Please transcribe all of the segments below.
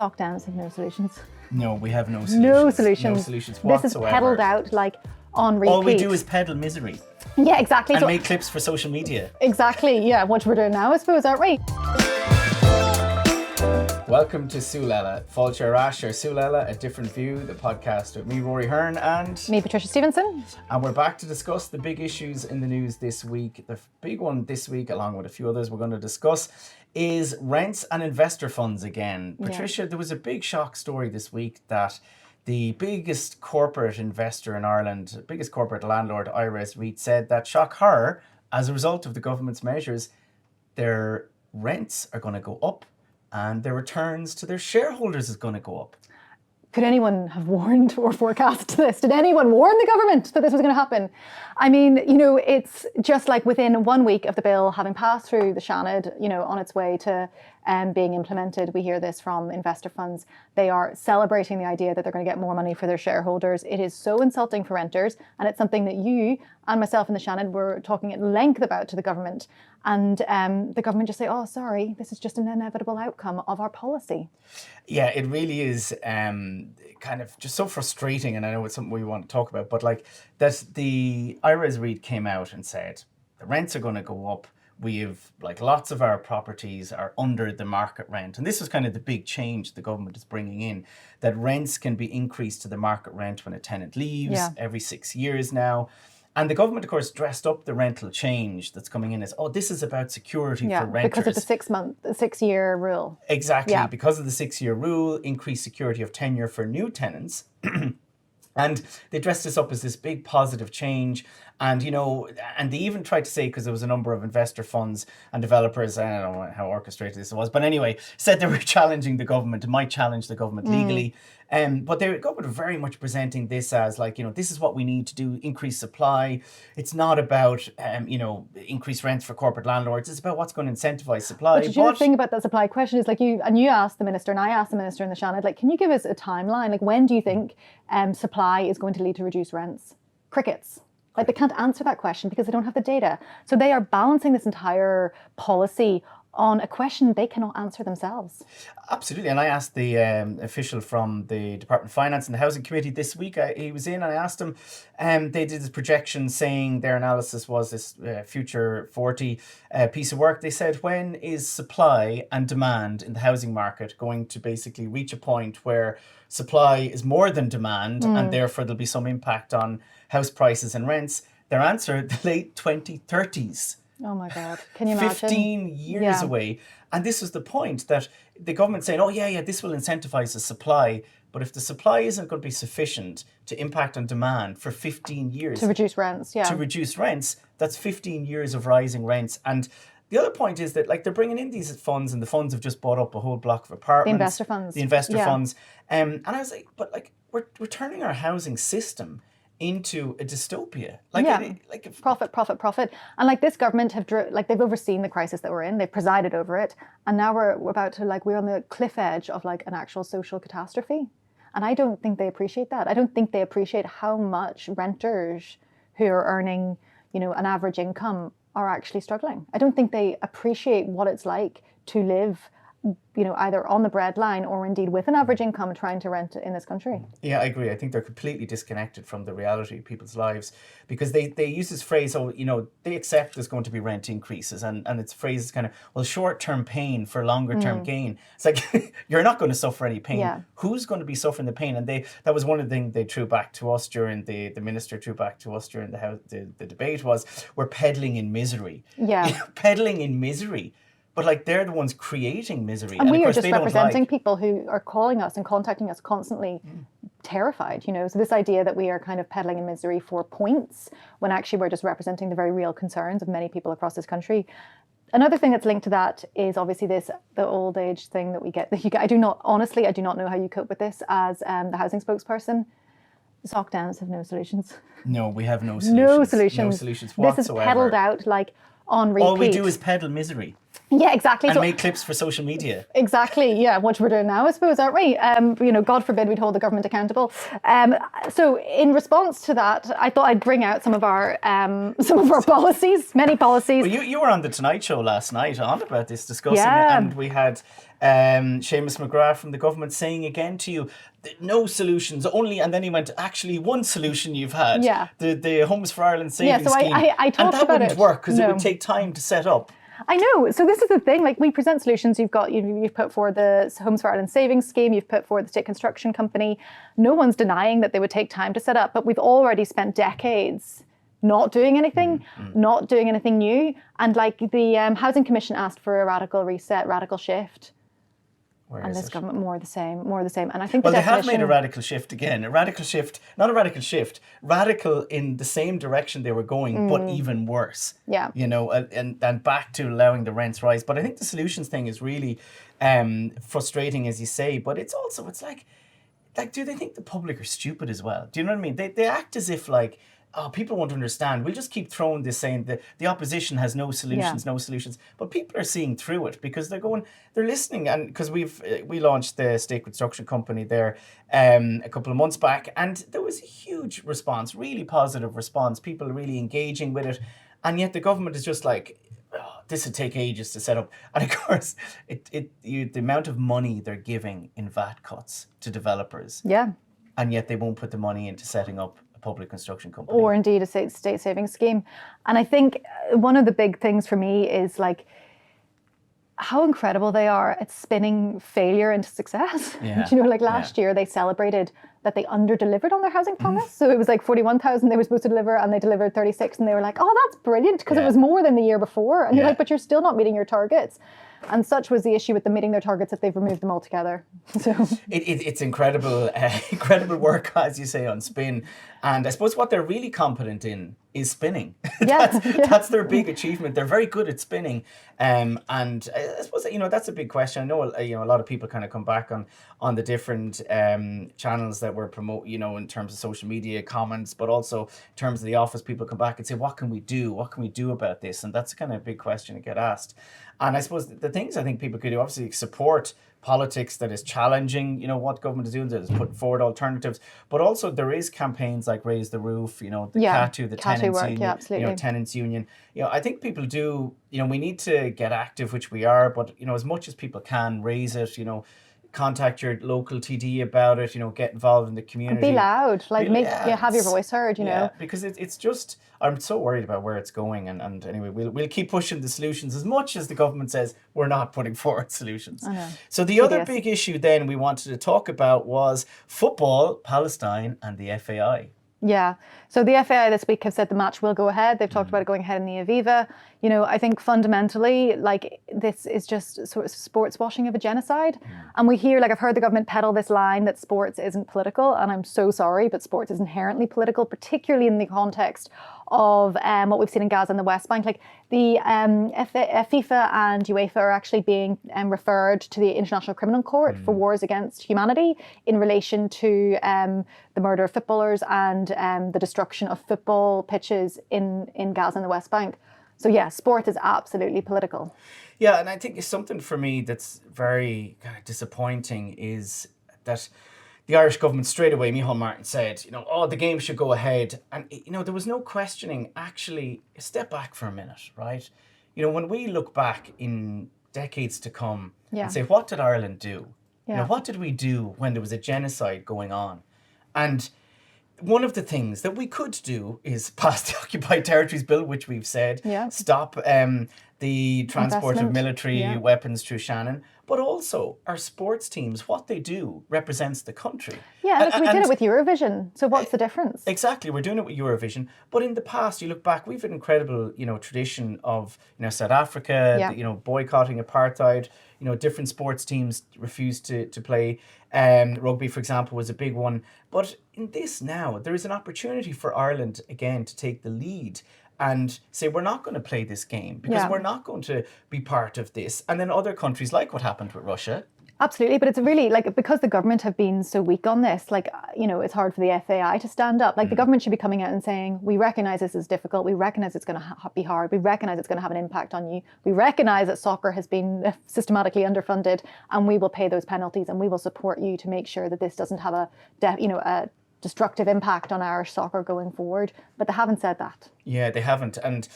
Lockdowns have no solutions. No, we have no solutions. No solutions. No solutions whatsoever. This is peddled out like on repeat. All we do is peddle misery. Yeah, exactly. And make clips for social media. Exactly, yeah, what we're doing now, I suppose, aren't we? Welcome to Súil, Eile. Fáilte Arás ar Súil, Eile, A Different View, the podcast with me, Rory Hearn, and me, Patricia Stevenson. And we're back to discuss the big issues in the news this week. The big one this week, along with a few others we're going to discuss, is rents and investor funds again. Patricia, there was a big shock story this week that the biggest corporate investor in Ireland, biggest corporate landlord, Eile REIT, said that, shock horror, as a result of the government's measures, their rents are going to go up and their returns to their shareholders is going to go up. Could anyone have warned or forecast this? Did anyone warn the government that this was going to happen? I mean, it's just like within 1 week of the bill having passed through the Seanad, on its way to being implemented, we hear this from investor funds. They are celebrating the idea that they're going to get more money for their shareholders. It is so insulting for renters, and it's something that you and myself in the Seanad were talking at length about to the government. And the government just say, oh, sorry, this is just an inevitable outcome of our policy. Yeah, it really is kind of just so frustrating. And I know it's something we want to talk about, but like that the Eile REIT came out and said the rents are going to go up. We have like lots of our properties are under the market rent. And this was kind of the big change the government is bringing in, that rents can be increased to the market rent when a tenant leaves every 6 years now. And the government, of course, dressed up the rental change that's coming in as, this is about security for renters. Because of the 6 year rule. Exactly. Yeah. Because of the 6 year rule, increased security of tenure for new tenants. And they dressed this up as this big positive change. And, and they even tried to say, because there was a number of investor funds and developers, I don't know how orchestrated this was, but anyway, said they were challenging the government, might challenge the government legally. But the government are very much presenting this as like, this is what we need to do, increase supply. It's not about, increase rents for corporate landlords. It's about what's going to incentivize supply. But the thing about that supply question is like you asked the minister and I asked the minister in the Seanad, like, can you give us a timeline? Like, when do you think supply is going to lead to reduced rents? Crickets. Like, they can't answer that question because they don't have the data. So they are balancing this entire policy on a question they cannot answer themselves. Absolutely. And I asked the official from the Department of Finance and the Housing Committee this week, he was in, and I asked him, they did this projection saying their analysis was this Future 40 piece of work. They said, when is supply and demand in the housing market going to basically reach a point where supply is more than demand and therefore there'll be some impact on house prices and rents? Their answer, the late 2030s. Oh my God, can you imagine? 15 years away. And this was the point, that the government saying, this will incentivize the supply. But if the supply isn't going to be sufficient to impact on demand for 15 years. To reduce rents, that's 15 years of rising rents. And the other point is that like they're bringing in these funds, and the funds have just bought up a whole block of apartments. The investor funds. And I was like, but like we're turning our housing system into a dystopia. Profit. And like this government they've overseen the crisis that we're in. They've presided over it. And now we're about to we're on the cliff edge of like an actual social catastrophe. And I don't think they appreciate that. I don't think they appreciate how much renters who are earning, an average income are actually struggling. I don't think they appreciate what it's like to live either on the breadline or indeed with an average income trying to rent in this country. Yeah, I agree. I think they're completely disconnected from the reality of people's lives, because they use this phrase, they accept there's going to be rent increases, and it's phrased kind of, short-term pain for longer-term gain. It's like, you're not going to suffer any pain. Yeah. Who's going to be suffering the pain? And that was one of the things they threw back to us during the minister threw back to us during the debate was, we're peddling in misery. Yeah. Peddling in misery. But like they're the ones creating misery. And we are just representing people who are calling us and contacting us constantly terrified, So this idea that we are kind of peddling in misery for points, when actually we're just representing the very real concerns of many people across this country. Another thing that's linked to that is obviously the old age thing that we get. I do not know how you cope with this as the housing spokesperson. Lockdowns have no solutions. No, we have no solutions. No solutions. No solutions whatsoever. This is peddled out like on repeat. All we do is peddle misery. Yeah, exactly. And So make clips for social media. exactly, yeah, which we're doing now, I suppose, aren't we? God forbid we'd hold the government accountable. So in response to that, I thought I'd bring out some of our policies, many policies. Well, you were on the Tonight Show last night on about this, discussing it, Yeah. and we had Seamus McGrath from the government saying again to you, no solutions, only, and then he went, actually, one solution you've had, Yeah. the Homes for Ireland savings so scheme, I talked and that about wouldn't it. work because it No. would take time to set up. I know. So this is the thing. Like, we present solutions. You've put forward the Homes for Ireland savings scheme. You've put forward the state construction company. No one's denying that they would take time to set up, but we've already spent decades not doing anything, not doing anything new. And like the Housing Commission asked for a radical reset, radical shift. And this government more the same. And I think they have made a radical shift again. Not a radical shift, radical in the same direction they were going, but even worse. Yeah. And back to allowing the rents rise. But I think the solutions thing is really frustrating, as you say. But it's like, do they think the public are stupid as well? Do you know what I mean? They act as if like, oh, people won't understand. We'll just keep throwing this, saying that the opposition has no solutions. But people are seeing through it because they're listening. And because we launched the state construction company there a couple of months back, and there was a huge response, really positive response. People are really engaging with it, and yet the government is just like, oh, this would take ages to set up. And of course, the amount of money they're giving in VAT cuts to developers, and yet they won't put the money into setting up a public construction company. Or indeed a state savings scheme. And I think one of the big things for me is like how incredible they are at spinning failure into success. Yeah. Like last year they celebrated that they under-delivered on their housing promise. So it was like 41,000 they were supposed to deliver and they delivered 36, and they were like, oh, that's brilliant, because it was more than the year before. And you're like, but you're still not meeting your targets. And such was the issue with them meeting their targets that they've removed them altogether. So it's incredible, incredible work, as you say, on spin. And I suppose what they're really competent in is spinning. That's their big achievement. They're very good at spinning. And I suppose that's a big question. I know a lot of people kind of come back on the different channels that we're promoting, in terms of social media comments, but also in terms of the office, people come back and say, what can we do? What can we do about this? And that's kind of a big question to get asked. And I suppose the things I think people could do, obviously support politics that is challenging, what government is doing, that is putting forward alternatives. But also there is campaigns like Raise the Roof, the CATU, the Tenants Union, Tenants Union. I think people do, we need to get active, which we are, but, as much as people can, raise it, contact your local TD about it, get involved in the community. And be loud, have your voice heard, Yeah, because it's just, I'm so worried about where it's going. And anyway, we'll keep pushing the solutions as much as the government says we're not putting forward solutions. I know. So the other big issue then we wanted to talk about was football, Palestine and the FAI. Yeah. So the FAI this week have said the match will go ahead. They've talked about it going ahead in the Aviva. I think fundamentally, this is just sort of sports washing of a genocide. And we hear, I've heard the government peddle this line that sports isn't political. And I'm so sorry, but sports is inherently political, particularly in the context of what we've seen in Gaza and the West Bank. The FIFA and UEFA are actually being referred to the International Criminal Court for wars against humanity in relation to the murder of footballers and the destruction of football pitches in Gaza and the West Bank. So yeah, sport is absolutely political. Yeah, and I think something for me that's very kind of disappointing is that the Irish government straight away, Micheál Martin said, the game should go ahead. And, there was no questioning, actually, step back for a minute, right? When we look back in decades to come and say, what did Ireland do? What did we do when there was a genocide going on? And one of the things that we could do is pass the Occupied Territories Bill, which we've said, stop the transport of military weapons through Shannon, but also our sports teams, what they do represents the country. Yeah, we did it with Eurovision. So what's the difference? Exactly, we're doing it with Eurovision. But in the past, you look back, we've an incredible, tradition of, South Africa, boycotting apartheid. Different sports teams refused to play. Rugby, for example, was a big one. But in this now, there is an opportunity for Ireland, again, to take the lead and say, we're not going to play this game because we're not going to be part of this. And then other countries, like what happened with Russia, Absolutely, but it's really like because the government have been so weak on this, like it's hard for the FAI to stand up. Like the government should be coming out and saying, we recognise this is difficult, we recognise it's going to be hard, we recognise it's going to have an impact on you, we recognise that soccer has been systematically underfunded, and we will pay those penalties, and we will support you to make sure that this doesn't have a destructive impact on Irish soccer going forward. But they haven't said that. Yeah, they haven't, and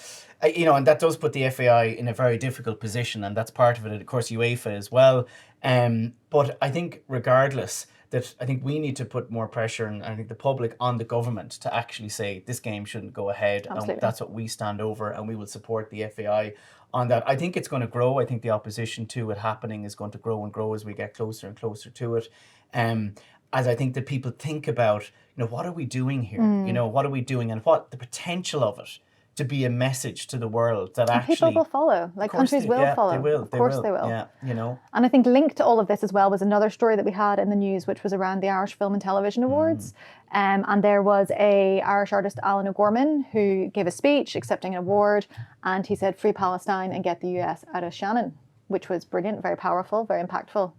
and that does put the FAI in a very difficult position, and that's part of it. And of course, UEFA as well. But I think, regardless, that I think we need to put more pressure, and I think the public, on the government to actually say this game shouldn't go ahead. Absolutely. And that's what we stand over, and we will support the FAI on that. I think it's going to grow. I think the opposition to it happening is going to grow and grow as we get closer and closer to it. As I think that people think about, what are we doing here? What are we doing, and what the potential of it to be a message to the world that actually people will follow. Like countries will follow. They will. Of course they will. Yeah, And I think linked to all of this as well was another story that we had in the news, which was around the Irish Film and Television Awards. And there was a Irish artist, Alan O'Gorman, who gave a speech accepting an award, and he said, "Free Palestine and get the US out of Shannon," which was brilliant, very powerful, very impactful.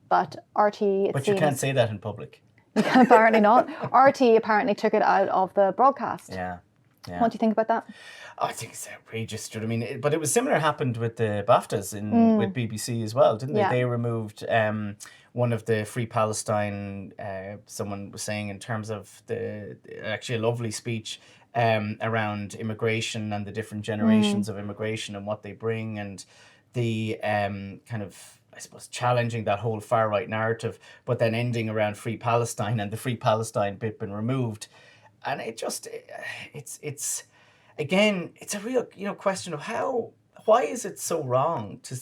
But RT, but you can't say that in public. Apparently not. RT apparently took it out of the broadcast. Yeah. What do you think about that? I think it's outrageous. But it was similar happened with the BAFTAs with BBC as well, didn't they? Yeah. They removed one of the Free Palestine, someone was saying, in terms of actually a lovely speech around immigration and the different generations of immigration and what they bring, and the kind of, I suppose, challenging that whole far right narrative, but then ending around Free Palestine and the Free Palestine bit been removed. And it's again, it's a real question of why is it so wrong to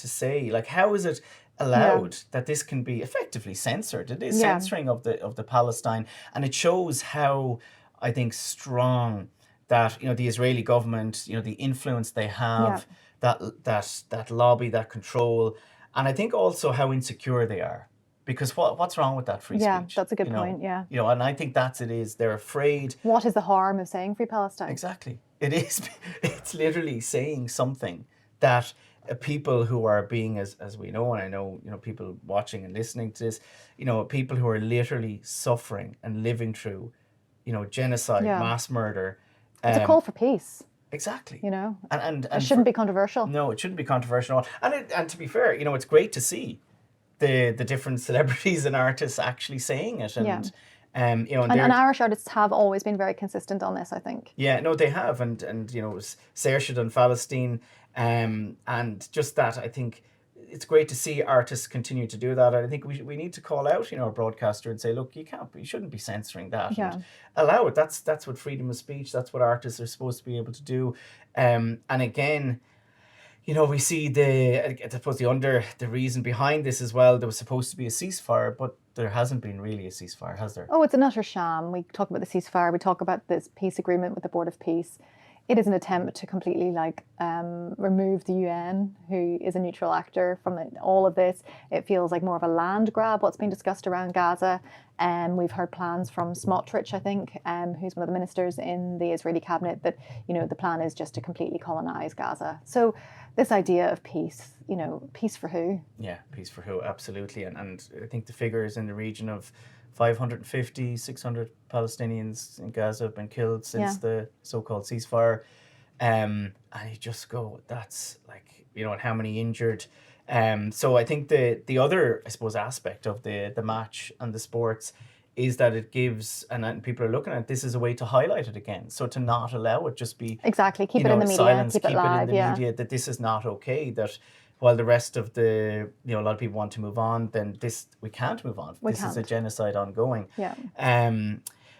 say, like, how is it allowed that this can be effectively censored? It is censoring of the Palestine, and it shows how, I think, strong that the Israeli government, the influence they have, that lobby, that control, and I think also how insecure they are. Because what's wrong with that free speech? Yeah, that's a good point, yeah. And I think it is. They're afraid. What is the harm of saying Free Palestine? Exactly. It is. It's literally saying something that people who are being, as we know, and I know, people watching and listening to this, people who are literally suffering and living through, genocide, mass murder. It's a call for peace. Exactly. And it shouldn't be controversial. No, it shouldn't be controversial at all. And to be fair, it's great to see the different celebrities and artists actually saying it, and and Irish artists have always been very consistent on this, I think. Yeah, no, they have, and Saoirse and Palestine, and just that, I think it's great to see artists continue to do that. And I think we need to call out, a broadcaster and say, look, you shouldn't be censoring that, and allow it. That's what freedom of speech. That's what artists are supposed to be able to do. And again, we see the reason behind this as well. There was supposed to be a ceasefire, but there hasn't been really a ceasefire, has there? Oh, it's an utter sham. We talk about the ceasefire. We talk about this peace agreement with the Board of Peace. It is an attempt to completely remove the UN, who is a neutral actor, from all of this. It feels like more of a land grab, what's being discussed around Gaza. We've heard plans from Smotrich, I think, who's one of the ministers in the Israeli cabinet, that the plan is just to completely colonize Gaza. So this idea of peace, peace for who? Yeah, peace for who, absolutely. And I think the figure is in the region of 550, 600 Palestinians in Gaza have been killed since the so-called ceasefire. And you just go, that's and how many injured. So I think the other, I suppose, aspect of the match and the sports is that it gives, and people are looking at this as a way to highlight it again. So to not allow it just be... Exactly, keep it in the media, silence, keep it live, in the media, that this is not okay, that while the rest of a lot of people want to move on, then we can't move on. This is a genocide ongoing. Yeah.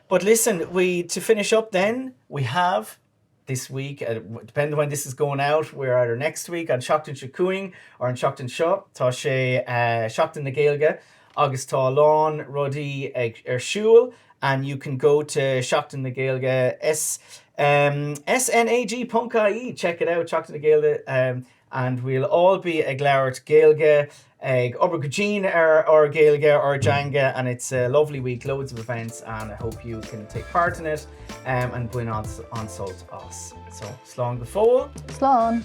But listen, to finish up then, we have this week, depending on when this is going out, we're either next week on Seachtain Shakuing or on Seachtain Shaw, tá sé Seachtain na Gaeilge, agus tá lán rudí Súil, and you can go to Seachtain na Gaeilge, snag.ie, check it out, Seachtain na Gaeilge, and we'll all be ag leabhart Gaeilge, ag obair go dín or Gaeilge or Janga, and it's a lovely week, loads of events, and I hope you can take part in it and buin on salt us. So, slán go fóil. Slán.